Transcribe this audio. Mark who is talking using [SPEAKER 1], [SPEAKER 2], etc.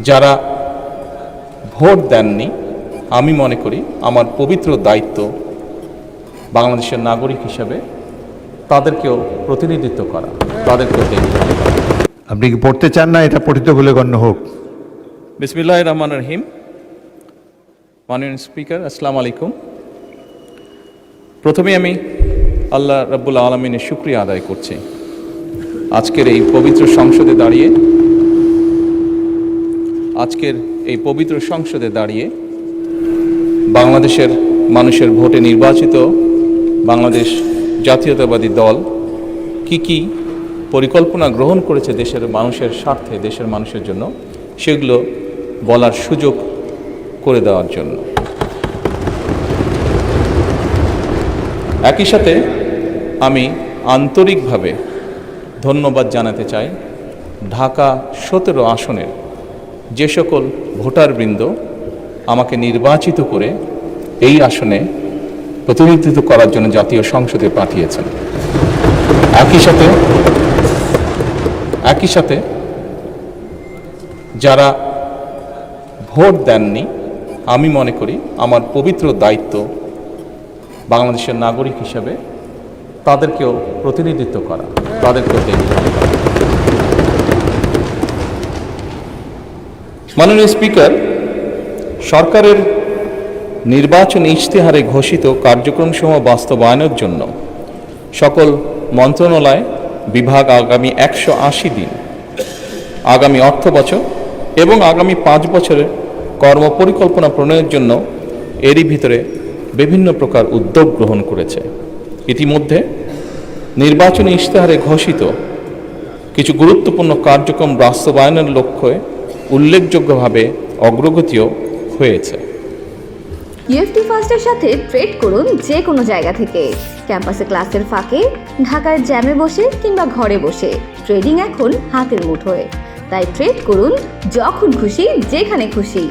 [SPEAKER 1] যারা ভোট দেননি, আমি মনে করি আমার পবিত্র দায়িত্ব বাংলাদেশের নাগরিক হিসেবে তাদেরকেও প্রতিনিধিত্ব করা, তাদেরকেও দেখতে হবে।
[SPEAKER 2] আপনি কি পড়তে চান না এটা পঠিত বলে গণ্য হোক?
[SPEAKER 1] বিসমিল্লাহির রহমানির রহিম। মাননীয় স্পিকার, আসসালামু আলাইকুম। প্রথমে আমি আল্লাহ রাব্বুল আলামিনের শুকরিয়া আদায় করছি আজকের এই পবিত্র সংসদে দাঁড়িয়ে বাংলাদেশের মানুষের ভোটে নির্বাচিত বাংলাদেশ জাতীয়তাবাদী দল কি পরিকল্পনা গ্রহণ করেছে দেশের মানুষের স্বার্থে, দেশের মানুষের জন্য, সেগুলো বলার সুযোগ করে দেওয়ার জন্য। একই সাথে আমি আন্তরিকভাবে ধন্যবাদ জানাতে চাই ঢাকা 17 আসনের যে সকল ভোটারবৃন্দ আমাকে নির্বাচিত করে এই আসনে প্রতিনিধিত্ব করার জন্য জাতীয় সংসদে পাঠিয়েছেন। একই সাথে যারা ভোট দেননি, আমি মনে করি আমার পবিত্র দায়িত্ব বাংলাদেশের নাগরিক হিসেবে তাদেরকেও প্রতিনিধিত্ব করা, তাদেরকেও দেখতে হবে। মাননীয় স্পিকার, সরকারের নির্বাচন ইশতেহারে ঘোষিত কার্যক্রমসমূহ বাস্তবায়নের জন্য সকল মন্ত্রণালয় বিভাগ আগামী 180 দিন, আগামী অর্থ বছর এবং আগামী 5 বছরের কর্মপরিকল্পনা প্রণয়নের জন্য এরই ভিতরে বিভিন্ন প্রকার উদ্যোগ গ্রহণ করেছে। ইতিমধ্যে নির্বাচনী ইশতেহারে ঘোষিত কিছু গুরুত্বপূর্ণ কার্যক্রম বাস্তবায়নের লক্ষ্যে উল্লেখযোগ্যভাবে অগ্রগতিও হয়েছে।
[SPEAKER 3] ইউএফটি ফার্স্টের সাথে ট্রেড করুন যে কোনো জায়গা থেকে। ক্যাম্পাসে ক্লাসের ফাঁকে, ঢাকায় জ্যামে বসে কিংবা ঘরে বসে, ট্রেডিং এখন হাতের মুঠোয়। তাই ট্রেড করুন যখন খুশি, যেখানে খুশি।